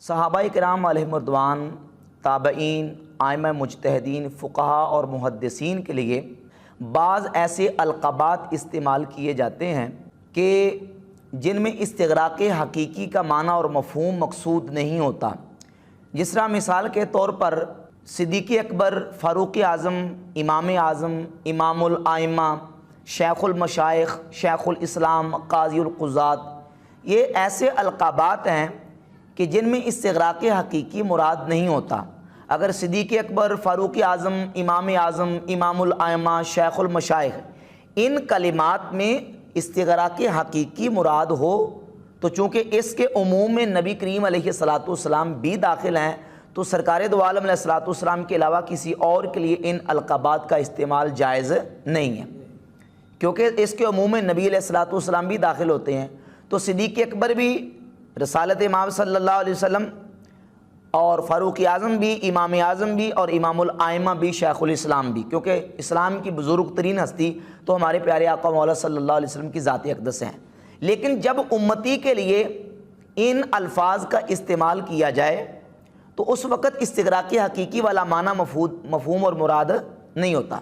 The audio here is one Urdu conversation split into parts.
صحابہ کرام علیہم رضوان، تابعین، ائمہ مجتہدین، فقہا اور محدثین کے لیے بعض ایسے القابات استعمال کیے جاتے ہیں کہ جن میں استغراق حقیقی کا معنی اور مفہوم مقصود نہیں ہوتا۔ جس طرح مثال کے طور پر صدیق اکبر، فاروق اعظم، امام الائمہ، شیخ المشائخ، شیخ الاسلام، قاضی القضات، یہ ایسے القابات ہیں کہ جن میں استغراق حقیقی مراد نہیں ہوتا۔ اگر صدیق اکبر، فاروق اعظم، امام الائمہ، شیخ المشائخ، ان کلمات میں استغراق حقیقی مراد ہو تو چونکہ اس کے عموم میں نبی کریم علیہ الصلاۃ والسلام بھی داخل ہیں، تو سرکار دو عالم علیہ الصلاۃ والسلام کے علاوہ کسی اور کے لیے ان القابات کا استعمال جائز نہیں ہے، کیونکہ اس کے عموم میں نبی علیہ الصلاۃ والسلام بھی داخل ہوتے ہیں۔ تو صدیق اکبر بھی رسالت امام صلی اللہ علیہ وسلم، اور فاروق اعظم بھی، امام اعظم بھی، اور امام الائمہ بھی، شیخ الاسلام بھی، کیونکہ اسلام کی بزرگ ترین ہستی تو ہمارے پیارے آقا مولا صلی اللہ علیہ وسلم کی ذات اقدس ہیں۔ لیکن جب امتی کے لیے ان الفاظ کا استعمال کیا جائے تو اس وقت استغراق حقیقی والا معنی مفہوم اور مراد نہیں ہوتا،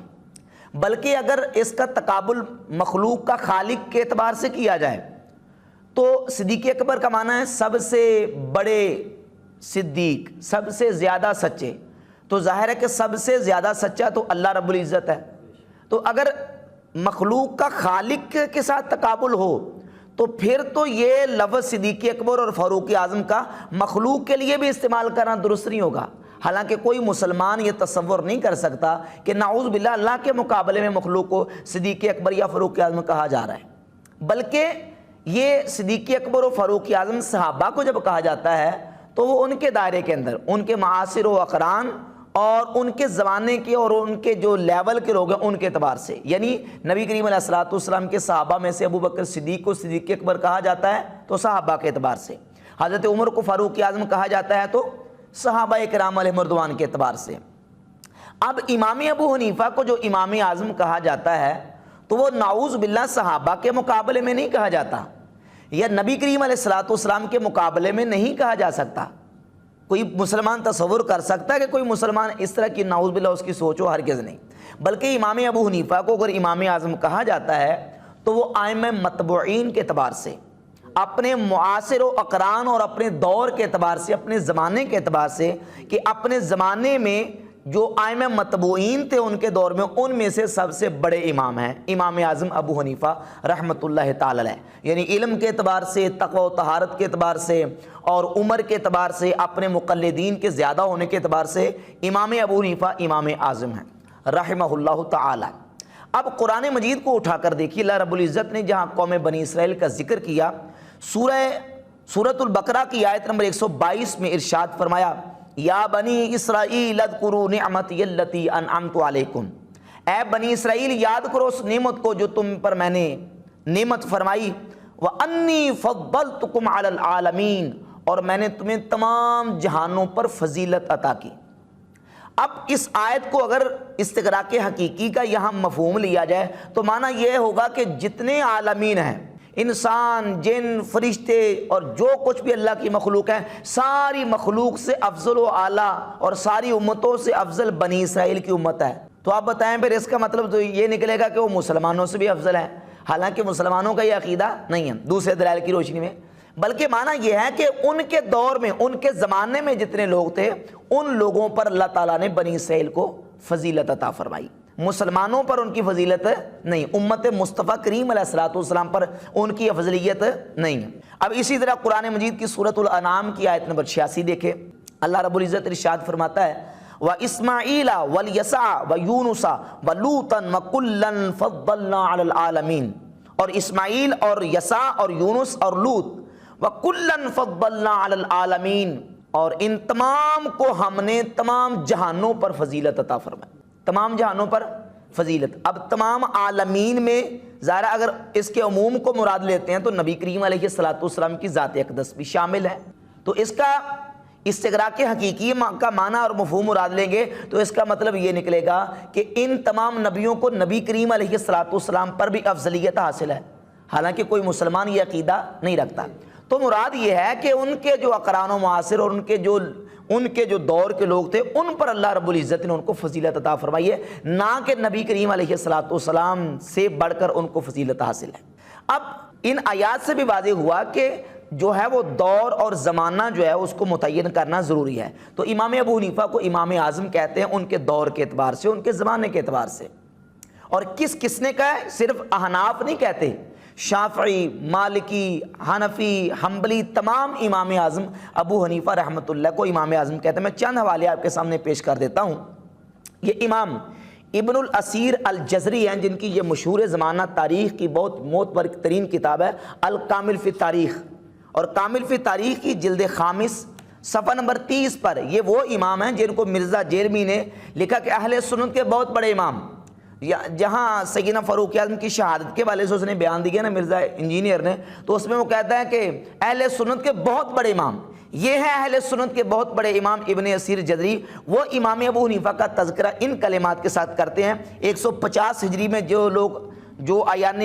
بلکہ اگر اس کا تقابل مخلوق کا خالق کے اعتبار سے کیا جائے تو صدیق اکبر کا معنی ہے سب سے بڑے صدیق، سب سے زیادہ سچے، تو ظاہر ہے کہ سب سے زیادہ سچا تو اللہ رب العزت ہے۔ تو اگر مخلوق کا خالق کے ساتھ تقابل ہو تو پھر تو یہ لفظ صدیق اکبر اور فاروق اعظم کا مخلوق کے لیے بھی استعمال کرنا درست نہیں ہوگا۔ حالانکہ کوئی مسلمان یہ تصور نہیں کر سکتا کہ نعوذ باللہ اللہ کے مقابلے میں مخلوق کو صدیق اکبر یا فاروق اعظم کہا جا رہا ہے، بلکہ یہ صدیق اکبر و فاروق اعظم صحابہ کو جب کہا جاتا ہے تو وہ ان کے دائرے کے اندر، ان کے معاصر و اقران اور ان کے زمانے کے اور ان کے جو لیول کے لوگ ہیں ان کے اعتبار سے، یعنی نبی کریم علیہ الصلوۃ والسلام کے صحابہ میں سے ابو بکر صدیق کو صدیق اکبر کہا جاتا ہے تو صحابہ کے اعتبار سے، حضرت عمر کو فاروق اعظم کہا جاتا ہے تو صحابہ کرام علیہم رضوان کے اعتبار سے۔ اب امام ابو حنیفہ کو جو امام اعظم کہا جاتا ہے تو وہ نعوذ باللہ صحابہ کے مقابلے میں نہیں کہا جاتا، یا نبی کریم علیہ الصلوۃ والسلام کے مقابلے میں نہیں کہا جا سکتا۔ کوئی مسلمان تصور کر سکتا ہے کہ کوئی مسلمان اس طرح کی نعوذ باللہ اس کی سوچ ہو؟ ہرگز نہیں۔ بلکہ امام ابو حنیفہ کو اگر امام اعظم کہا جاتا ہے تو وہ ائمہ متبوعین کے اعتبار سے، اپنے معاصر و اقران اور اپنے دور کے اعتبار سے، اپنے زمانے کے اعتبار سے، کہ اپنے زمانے میں جو ائمہ متبوعین تھے ان کے دور میں، ان میں سے سب سے بڑے امام ہیں امام اعظم ابو حنیفہ رحمۃ اللہ تعالی علیہ، یعنی علم کے اعتبار سے، تقوی و طہارت کے اعتبار سے، اور عمر کے اعتبار سے، اپنے مقلدین کے زیادہ ہونے کے اعتبار سے امام ابو حنیفہ امام اعظم ہیں رحمہ اللہ تعالی۔ اب قرآن مجید کو اٹھا کر دیکھیے، اللہ رب العزت نے جہاں قوم بنی اسرائیل کا ذکر کیا، سورۃ البقرہ کی آیت نمبر 122 میں ارشاد فرمایا، یا بنی اسرائیل اذکروا نعمتی التی انعمت علیکم، اے بنی اسرائیل یاد کرو اس نعمت کو جو تم پر میں نے نعمت فرمائی، وانی فضلتکم علی العالمین، اور میں نے تمہیں تمام جہانوں پر فضیلت عطا کی۔ اب اس آیت کو اگر استغراق حقیقی کا یہاں مفہوم لیا جائے تو معنی یہ ہوگا کہ جتنے عالمین ہیں، انسان، جن، فرشتے اور جو کچھ بھی اللہ کی مخلوق ہے، ساری مخلوق سے افضل و اعلیٰ اور ساری امتوں سے افضل بنی اسرائیل کی امت ہے۔ تو آپ بتائیں پھر اس کا مطلب تو یہ نکلے گا کہ وہ مسلمانوں سے بھی افضل ہے، حالانکہ مسلمانوں کا یہ عقیدہ نہیں ہے دوسرے دلائل کی روشنی میں، بلکہ معنی یہ ہے کہ ان کے دور میں، ان کے زمانے میں جتنے لوگ تھے ان لوگوں پر اللہ تعالیٰ نے بنی اسرائیل کو فضیلت عطا فرمائی، مسلمانوں پر ان کی فضیلت نہیں، امت مصطفیٰ کریم علیہ الصلوۃ والسلام پر ان کی افضلیت نہیں ہے۔ اب اسی طرح قرآن مجید کی سورۃ الانعام کی آیت نمبر 86 دیکھیں، اللہ رب العزت ارشاد فرماتا ہے، وَإِسْمَاعِيلَ وَالْيَسَعَ وَيُونُسَ وَلُوطًا وَكُلًّا فَضَّلْنَا عَلَى الْعَالَمِينَ، اور اسماعیل اور یسع اور یونس اور لوط، وَكُلًّا فَضَّلْنَا عَلَى الْعَالَمِينَ، اور ان تمام کو ہم نے تمام جہانوں پر فضیلت عطا فرمائی، تمام جہانوں پر فضیلت۔ اب تمام عالمین میں ظاہر اگر اس کے عموم کو مراد لیتے ہیں تو نبی کریم علیہ الصلوۃ والسلام کی ذات اقدس بھی شامل ہے، تو اس کا استغراق حقیقی کا معنی اور مفہوم مراد لیں گے تو اس کا مطلب یہ نکلے گا کہ ان تمام نبیوں کو نبی کریم علیہ الصلوۃ والسلام پر بھی افضلیت حاصل ہے، حالانکہ کوئی مسلمان یہ عقیدہ نہیں رکھتا۔ تو مراد یہ ہے کہ ان کے جو اقران و معاصر اور ان کے جو دور کے لوگ تھے ان پر اللہ رب العزت نے ان کو فضیلت عطا فرمائی ہے، نہ کہ نبی کریم علیہ السلام سے بڑھ کر ان کو فضیلت حاصل ہے۔ اب ان آیات سے بھی واضح ہوا کہ جو ہے وہ دور اور زمانہ جو ہے اس کو متعین کرنا ضروری ہے۔ تو امام ابو حنیفہ کو امام اعظم کہتے ہیں ان کے دور کے اعتبار سے، ان کے زمانے کے اعتبار سے۔ اور کس نے کہا ہے؟ صرف احناف نہیں کہتے، شافعی، مالکی، حنفی، حنبلی، تمام امام اعظم ابو حنیفہ رحمۃ اللہ کو امام اعظم کہتے ہیں۔ میں چند حوالے آپ کے سامنے پیش کر دیتا ہوں۔ یہ امام ابن الاثیر الجزری ہیں، جن کی یہ مشہور زمانہ تاریخ کی بہت معتبر ترین کتاب ہے الکامل فی تاریخ، اور کامل فی تاریخ کی جلد خامس صفحہ نمبر 30 پر یہ وہ امام ہیں جن کو مرزا جیرمی نے لکھا کہ اہل سنت کے بہت بڑے امام، جہاں سیدنا فاروق اعظم کی شہادت کے والے سے اس نے بیان دیا نا مرزا انجینئر نے، تو اس میں وہ کہتا ہے کہ اہل سنت کے بہت بڑے امام، یہ ہے اہل سنت کے بہت بڑے امام ابن اثیر جزری۔ وہ امام ابو حنیفہ کا تذکرہ ان کلمات کے ساتھ کرتے ہیں۔ 150 ہجری میں جو لوگ جو ایان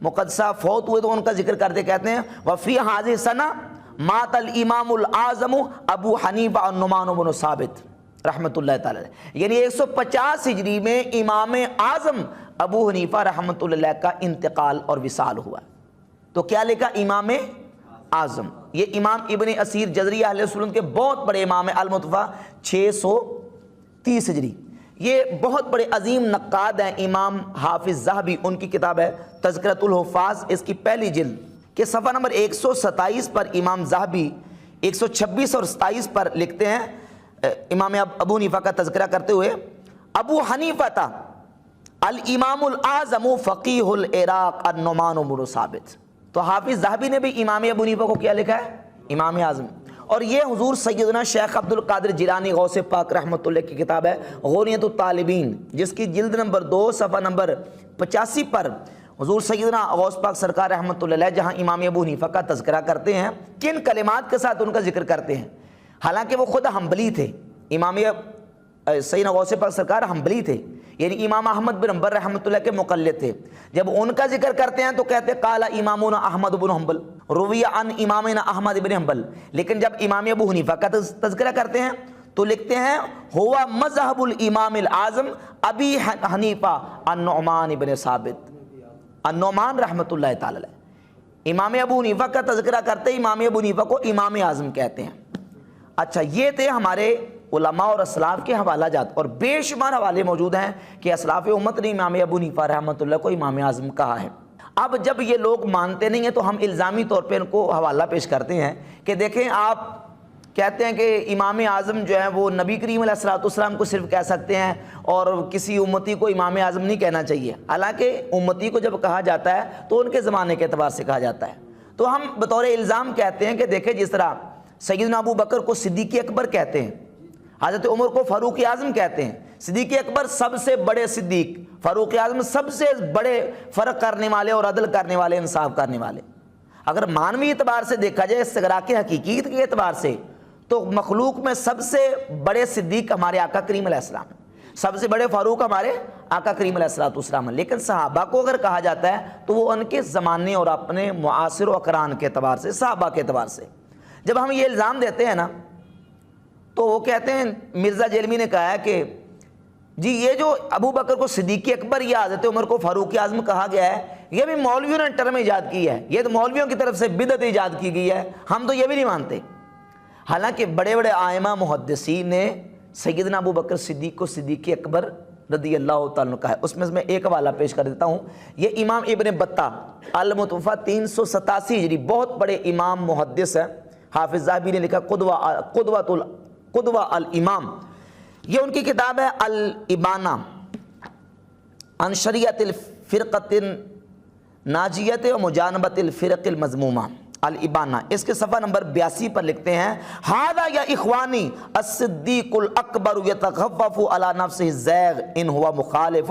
مقدسہ فوت ہوئے تو ان کا ذکر کرتے کہتے ہیں وفی حاضر سنہ مات الامام الاعظم ابو حنیفہ النعمان بن ثابت رحمۃ اللہ تعالی، یعنی 150 ہجری میں امام اعظم ابو حنیفہ رحمۃ اللہ کا انتقال اور وصال ہوا۔ تو کیا لکھا؟ امام اعظم۔ یہ امام ابن اثیر جزری اہل سنت کے بہت بڑے امام ہیں، المتوفیٰ 630 ہجری۔ یہ بہت بڑے عظیم نقاد ہیں۔ امام حافظ ذہبی، ان کی کتاب ہے تذکرۃ الحفاظ، اس کی پہلی جلد کے صفحہ نمبر 127 پر امام ذہبی 126 اور 27 پر لکھتے ہیں امام ابو حنیفہ کا تذکرہ کرتے ہوئے، ابو حنیفہ تھا الامام الاعظم فقیہ العراق النعمان بن ثابت۔ تو حافظ ذہبی نے بھی امام ابو حنیفہ کو کیا لکھا ہے؟ امام اعظم۔ اور یہ حضور سیدنا شیخ عبد القادر جیلانی غوث پاک رحمۃ اللہ کی کتاب ہے غنیۃ الطالبین، جس کی جلد نمبر 2 صفحہ نمبر 85 پر حضور سیدنا غوث پاک سرکار رحمۃ اللہ علیہ جہاں امام ابو حنیفہ کا تذکرہ کرتے ہیں، کن کلمات کے ساتھ ان کا ذکر کرتے ہیں، حالانکہ وہ خود حنبلی تھے۔ امام سیدنا غوث پاک سرکار حنبلی تھے، یعنی امام احمد بن حنبل رحمۃ اللہ کے مقلد تھے۔ جب ان کا ذکر کرتے ہیں تو کہتے قال امامنا احمد بن حنبل روی عن امامنا احمد بن حنبل، لیکن جب امام ابو حنیفہ کا تذکرہ کرتے ہیں تو لکھتے ہیں ہوا مذہب الامام الاعظم ابی حنیفہ النعمان بن ثابت النعمان رحمۃ اللہ تعالی علیہ۔ امام ابو حنیفہ کا تذکرہ کرتے امام ابو حنیفہ کو امام اعظم کہتے ہیں۔ اچھا، یہ تھے ہمارے علماء اور اسلاف کے حوالہ جات، اور بے شمار حوالے موجود ہیں کہ اسلاف امت نے امام ابو حنیفہ رحمۃ اللہ کو امام اعظم کہا ہے۔ اب جب یہ لوگ مانتے نہیں ہیں تو ہم الزامی طور پہ ان کو حوالہ پیش کرتے ہیں کہ دیکھیں آپ کہتے ہیں کہ امام اعظم جو ہے وہ نبی کریم علیہ السلام کو صرف کہہ سکتے ہیں اور کسی امتی کو امام اعظم نہیں کہنا چاہیے، حالانکہ امتی کو جب کہا جاتا ہے تو ان کے زمانے کے اعتبار سے کہا جاتا ہے۔ تو ہم بطور الزام کہتے ہیں کہ دیکھیں جس طرح سیدنا ابو بکر کو صدیق اکبر کہتے ہیں، حضرت عمر کو فاروق اعظم کہتے ہیں، صدیق اکبر سب سے بڑے صدیق، فاروق اعظم سب سے بڑے فرق کرنے والے اور عدل کرنے والے، انصاف کرنے والے۔ اگر مانوی اعتبار سے دیکھا جائے، استغراق حقیقیت کے اعتبار سے، تو مخلوق میں سب سے بڑے صدیق ہمارے آقا کریم علیہ السلام ہیں، سب سے بڑے فاروق ہمارے آقا کریم علیہ السلام ہیں۔ لیکن صحابہ کو اگر کہا جاتا ہے تو وہ ان کے زمانے اور اپنے معاصر و اقران کے اعتبار سے، صحابہ کے اعتبار سے۔ جب ہم یہ الزام دیتے ہیں نا تو وہ کہتے ہیں، مرزا جیلمی نے کہا ہے کہ جی یہ جو ابو بکر کو صدیق اکبر یا حضرت عمر کو فاروق اعظم کہا گیا ہے، یہ بھی مولویوں نے ٹرم ایجاد کی ہے، یہ تو مولویوں کی طرف سے بدعت ایجاد کی گئی ہے، ہم تو یہ بھی نہیں مانتے۔ حالانکہ بڑے بڑے آئمہ محدثین نے سیدنا ابو بکر صدیق کو صدیق اکبر رضی اللہ تعالیٰ عنہ کہا ہے۔ اس میں میں ایک حوالہ پیش کر دیتا ہوں، یہ امام ابن بطہ المتوفیٰ 387 ہجری، بہت بڑے امام محدث ہیں۔ حافظ ذہبی نے لکھا قدوہ الامام، یہ ان کی کتاب ہے الابانہ عن شریعت الفرقۃ الناجیۃ و مجانبۃ الفرق المذمومہ، الابانہ، اس کے صفحہ نمبر 82 پر لکھتے ہیں ھذا یا اخوانی الصدیق الاکبر یتخفف علی نفسہ الزیغ ان ہوا مخالف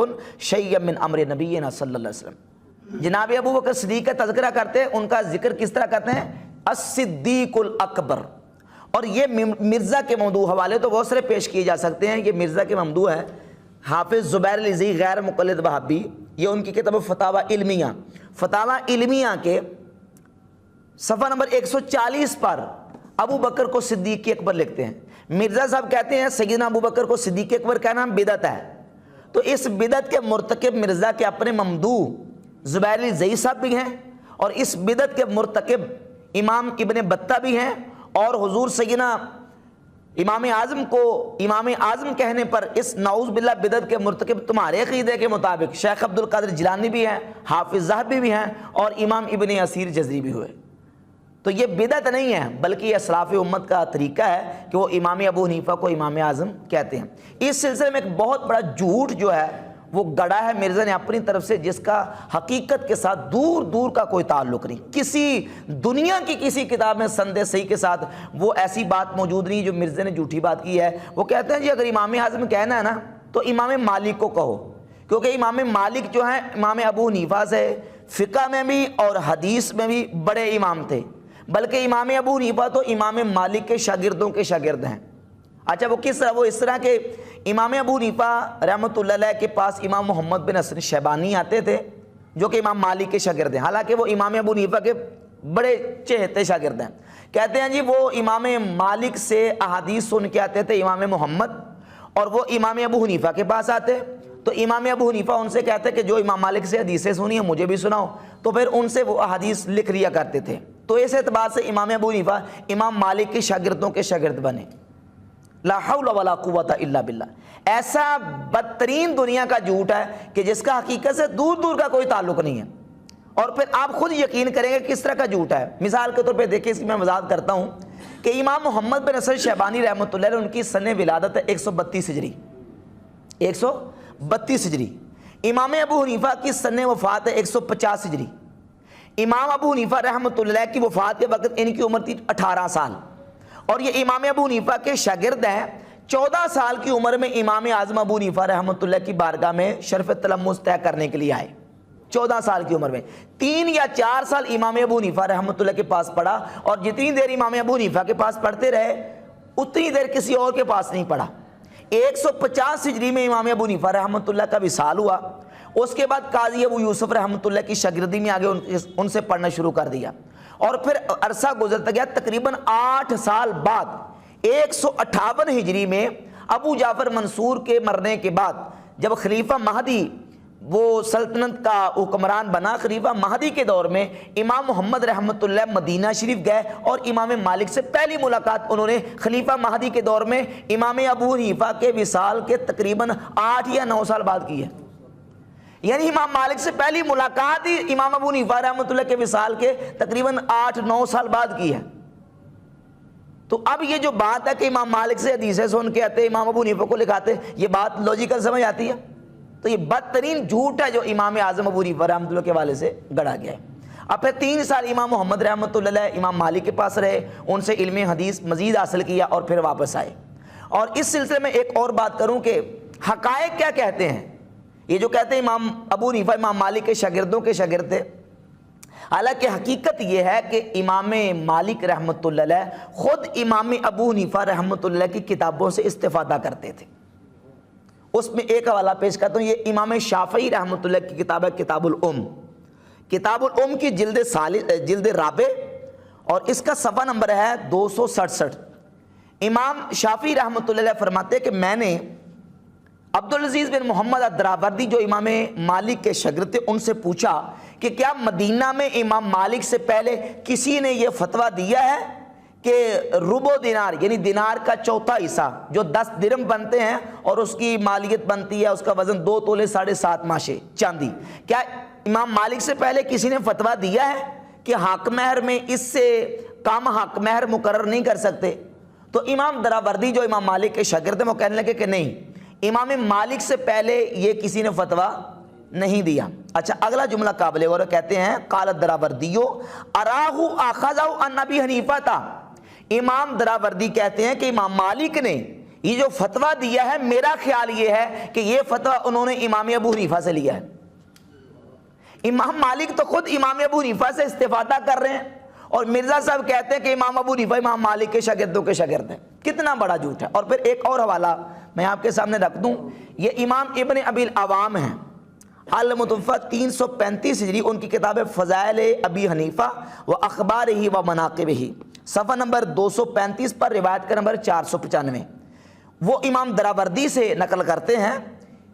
شیئا من امر نبینا صلی اللہ علیہ وسلم۔ جناب ابو بکر صدیق کا تذکرہ کرتے ہیں، ان کا ذکر کس طرح کرتے ہیں؟ الصدیق الاکبر۔ اور یہ مرزا کے موضوع حوالے تو بہت سارے پیش کیے جا سکتے ہیں، یہ مرزا کے موضوع ہے۔ حافظ زبیر العزی غیر مقلد وہابی، یہ ان کی کتاب فتاوی علمیہ، فتاوی علمیہ کے صفحہ نمبر 140 پر ابو بکر کو صدیق اکبر لکھتے ہیں. مرزا صاحب کہتے ہیں سیدنا ابو بکر کو صدیق اکبر کا نام بدعت ہے. تو اس بدعت کے مرتکب مرزا کے اپنے ممدوح زبیر علی زئی صاحب بھی ہیں, اور اس بدعت کے مرتکب امام ابن بطہ بھی ہیں, اور حضور سیدنا امام اعظم کو امام اعظم کہنے پر اس نعوذ باللہ بدعت کے مرتکب تمہارے عقیدے کے مطابق شیخ عبد القادر جیلانی بھی ہیں, حافظ ذہبی بھی ہیں, اور امام ابن اسیر جزری بھی ہوئے. تو یہ بدعت نہیں ہے بلکہ یہ اسلاف امت کا طریقہ ہے کہ وہ امام ابو حنیفہ کو امام اعظم کہتے ہیں. اس سلسلے میں ایک بہت بڑا جھوٹ جو ہے وہ گڑا ہے مرزا نے اپنی طرف سے, جس کا حقیقت کے ساتھ دور دور کا کوئی تعلق نہیں. کسی دنیا کی کسی کتاب میں سند صحیح کے ساتھ وہ ایسی بات موجود نہیں جو مرزا نے جھوٹی بات کی ہے. وہ کہتے ہیں جی اگر امام اعظم کہنا ہے نا تو امام مالک کو کہو, کیونکہ امام مالک جو ہیں امام ابو حنیفہ سے فقہ میں بھی اور حدیث میں بھی بڑے امام تھے, بلکہ امام ابو حنیفہ تو امام مالک کے شاگردوں کے شاگرد ہیں. اچھا وہ کس طرح؟ وہ اس طرح کہ امام ابو حنیفہ رحمۃ اللہ علیہ کے پاس امام محمد بن حسن شیبانی آتے تھے جو کہ امام مالک کے شاگرد ہیں, حالانکہ وہ امام ابو حنیفہ کے بڑے چہتے شاگرد ہیں. کہتے ہیں جی وہ امام مالک سے احادیث سن کے آتے تھے امام محمد, اور وہ امام ابو حنیفہ کے پاس آتے تو امام ابو حنیفہ ان سے کہتے کہ جو امام مالک سے حدیثیں سنی ہیں مجھے بھی سناؤ, تو پھر ان سے وہ احادیث لکھ لیا کرتے تھے. تو اس اعتبار سے امام ابو حنیفہ امام مالک کے شاگردوں کے شاگرد بنے. لا حول ولا قوت الا باللہ. ایسا بدترین دنیا کا جھوٹ ہے کہ جس کا حقیقت سے دور دور کا کوئی تعلق نہیں ہے, اور پھر آپ خود یقین کریں گے کس طرح کا جھوٹ ہے. مثال کے طور پہ دیکھیں, اس کی میں وضاحت کرتا ہوں کہ امام محمد بن حسن شیبانی رحمۃ اللہ علیہ ان کی سن ولادت ہے 132 ہجری, 132 ہجری. امام ابو حنیفہ کی سن وفات ہے 150 ہجری. امام ابو حنیفہ رحمۃ اللہ علیہ کی وفات کے وقت ان کی عمر تھی 18 سال, اور یہ امام ابو حنیفہ کے شاگرد ہیں. 14 سال کی عمر میں امام اعظم ابو حنیفہ رحمۃ اللہ کی بارگاہ میں شرف تلمذ طے کرنے کے لیے آئے. 14 سال کی عمر میں 3 یا 4 سال امام ابو حنیفہ رحمۃ اللہ کے پاس پڑھا, اور جتنی دیر امام ابو حنیفہ کے پاس پڑھتے رہے اتنی دیر کسی اور کے پاس نہیں پڑھا. 150 ہجری میں امام ابو حنیفہ رحمۃ اللہ کا وصال ہوا. اس کے بعد قاضی ابو یوسف رحمۃ اللہ کی شاگردی میں آگے ان سے پڑھنا شروع کر دیا, اور پھر عرصہ گزرتا گیا. تقریباً 8 سال بعد 158 ہجری میں ابو جعفر منصور کے مرنے کے بعد جب خلیفہ مہدی وہ سلطنت کا حکمران بنا, خلیفہ مہدی کے دور میں امام محمد رحمۃ اللہ مدینہ شریف گئے, اور امام مالک سے پہلی ملاقات انہوں نے خلیفہ مہدی کے دور میں امام ابو حنیفہ کے وصال کے تقریباً 8 یا 9 سال بعد کی ہے. یعنی امام مالک سے پہلی ملاقات ہی امام ابو حنیفہ رحمۃ اللہ کے وصال کے تقریباً 8-9 سال بعد کی ہے. تو اب یہ جو بات ہے کہ امام مالک سے حدیثیں سن کے آتے امام ابو حنیفہ کو لکھاتے, یہ بات لوجیکل سمجھ آتی ہے؟ تو یہ بدترین جھوٹ ہے جو امام اعظم ابو حنیفہ رحمۃ اللہ کے حوالے سے گڑا گیا ہے. اب پھر 3 سال امام محمد رحمۃ اللہ علیہ امام مالک کے پاس رہے, ان سے علم حدیث مزید حاصل کیا, اور پھر واپس آئے. اور اس سلسلے میں ایک اور بات کروں کہ حقائق کیا کہتے ہیں. یہ جو کہتے ہیں امام ابو حنیفہ امام مالک کے شاگردوں کے شاگرد تھے, حالانکہ حقیقت یہ ہے کہ امام مالک رحمۃ اللہ علیہ خود امام ابو حنیفہ رحمۃ اللہ کی کتابوں سے استفادہ کرتے تھے. اس میں ایک حوالہ پیش کرتا ہوں, یہ امام شافعی رحمۃ اللہ کی کتاب ہے کتاب الام. کتاب الام کی جلد رابع, اور اس کا صفحہ نمبر ہے 267. امام شافعی رحمۃ اللہ علیہ فرماتے ہیں کہ میں نے عبدالعزیز بن محمد الدراوردی جو امام مالک کے شاگرد تھے ان سے پوچھا کہ کیا مدینہ میں امام مالک سے پہلے کسی نے یہ فتویٰ دیا ہے کہ ربع دینار یعنی دینار کا چوتھا حصہ جو 10 درم بنتے ہیں اور اس کی مالیت بنتی ہے, اس کا وزن 2 تولے 7.5 ماشے چاندی, کیا امام مالک سے پہلے کسی نے فتویٰ دیا ہے کہ حق مہر میں اس سے کم حق مہر مقرر نہیں کر سکتے؟ تو امام دراوردی جو امام مالک کے شاگرد ہیں وہ کہنے لگے کہ نہیں, امام مالک سے پہلے یہ کسی نے فتویٰ نہیں دیا. اچھا اگلا جملہ قابل غور کہتے ہیں قال الدراوردیو اراہ اخذہ عن ابی حنیفہ تھا. امام دراوردی کہتے ہیں کہ امام مالک نے یہ جو فتویٰ دیا ہے میرا خیال یہ ہے کہ یہ فتویٰ انہوں نے امام ابو حنیفہ سے لیا ہے. امام مالک تو خود امام ابو حنیفہ سے استفادہ کر رہے ہیں, اور مرزا صاحب کہتے ہیں کہ امام ابو حنیفہ امام مالک کے شاگردوں کے شاگرد ہیں. کتنا بڑا جھوٹ ہے. اور پھر ایک اور حوالہ میں آپ کے سامنے رکھ دوں, یہ امام ابن ابی العوام ہیں. المتوفہ 335 ہجری، ان کی کتاب فضائل ابی حنیفہ و اخبارہ و مناقبہ، صفحہ نمبر 235 پر روایت کا نمبر 495۔ وہ امام دراوردی سے نقل کرتے ہیں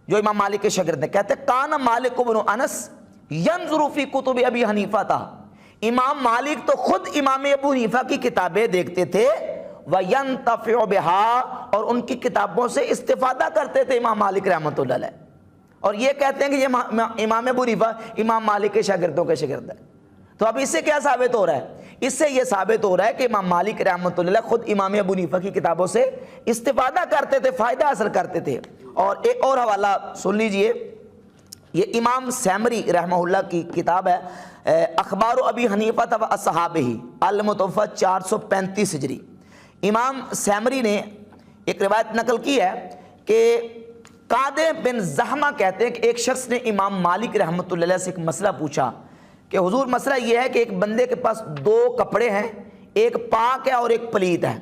جو امام مالک کے شاگرد ہیں، کہتے ہیں کان مالک بن انس ینظر فی کتب ابی حنیفہ تھا، امام مالک تو خود امام ابو حنیفہ کی کتابیں دیکھتے تھے، وینتفع بہا، اور ان کی کتابوں سے استفادہ کرتے تھے امام مالک رحمۃ اللہ علیہ، اور یہ کہتے ہیں کہ یہ امام ابو حنیفہ امام مالک کے شاگردوں کے شاگرد ہے۔ تو اب اس سے کیا ثابت ہو رہا ہے؟ اس سے یہ ثابت ہو رہا ہے کہ امام مالک رحمۃ اللہ علیہ خود امام ابو حنیفہ کی کتابوں سے استفادہ کرتے تھے، فائدہ حاصل کرتے تھے۔ اور ایک اور حوالہ سن لیجئے، یہ امام سیمری رحمہ اللہ کی کتاب ہے اخبار ابی حنیفہ و اصحابہ، المتوفہ 435 ہجری۔ امام سیمری نے ایک روایت نقل کی ہے کہ قادے بن زحمہ کہتے ہیں کہ ایک شخص نے امام مالک رحمۃ اللہ علیہ سے ایک مسئلہ پوچھا کہ حضور مسئلہ یہ ہے کہ ایک بندے کے پاس دو کپڑے ہیں، ایک پاک ہے اور ایک پلیت ہے،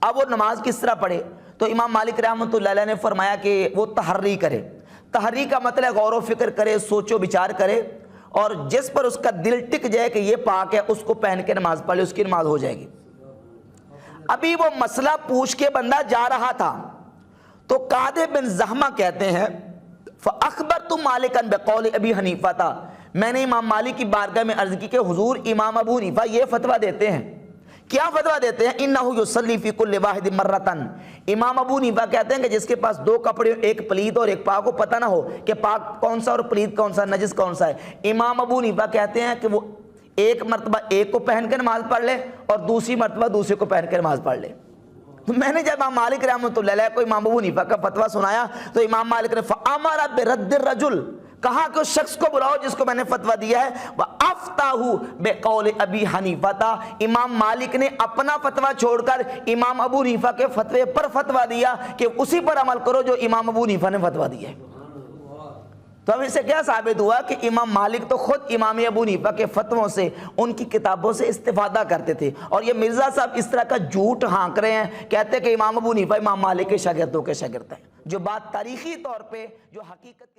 اب وہ نماز کس طرح پڑھے؟ تو امام مالک رحمۃ اللہ علیہ نے فرمایا کہ وہ تحری کرے۔ تحری کا مطلب غور و فکر کرے، سوچ و بچار کرے، اور جس پر اس کا دل ٹک جائے کہ یہ پاک ہے اس کو پہن کے نماز پڑھ لے، اس کی نماز ہو جائے گی۔ ابھی وہ مسئلہ پوچھ کے بندہ جا رہا تھا تو قادے بن زحمہ کہتے ہیں فَأَخْبَرْتُ مَالِكًا بِقَوْلِ أَبِي حَنِيفَةَ، میں نے امام مالک کی بارگاہ میں عرض کی کہ حضور امام ابو حنیفہ یہ فتویٰ دیتے ہیں۔ کیا فتویٰ دیتے ہیں؟ اِنَّهُ يُصَلِّي فِي كُلِّ وَاحِدٍ مَرَّةً، امام ابو حنیفہ کہتے ہیں کہ جس کے پاس دو کپڑے، ایک پلید اور ایک پاک، کو پتہ نہ ہو کہ پاک کون سا اور پلید کون سا، نجس کون سا ہے، امام ابو حنیفہ کہتے ہیں کہ وہ ایک مرتبہ ایک کو پہن کے نماز پڑھ لے اور دوسری مرتبہ دوسرے کو پہن کے نماز پڑھ لے۔ تو میں نے جب امام مالک رحمۃ اللہ علیہ کو امام ابو حنیفہ کا فتویٰ سنایا تو امام مالک نے فَأَمَرَ بِرَدِّ الرَّجُلِ، کہا کہ اس شخص کو بلاؤ جس کو میں نے فتویٰ دیا ہے، وَأَفْتَاهُ بِقَوْلِ أَبِي حَنِيفَةَ، امام مالک نے اپنا فتویٰ چھوڑ کر امام ابو حنیفہ کے فتوے پر فتویٰ دیا کہ اسی پر عمل کرو جو امام ابو حنیفہ نے فتویٰ دیا ہے۔ تو اب اس سے کیا ثابت ہوا کہ امام مالک تو خود امام ابو حنیفہ کے فتووں سے، ان کی کتابوں سے استفادہ کرتے تھے۔ اور یہ مرزا صاحب اس طرح کا جھوٹ ہانک رہے ہیں، کہتے ہیں کہ امام ابو حنیفہ امام مالک کے شاگردوں کے شاگرد ہیں، جو بات تاریخی طور پہ جو حقیقت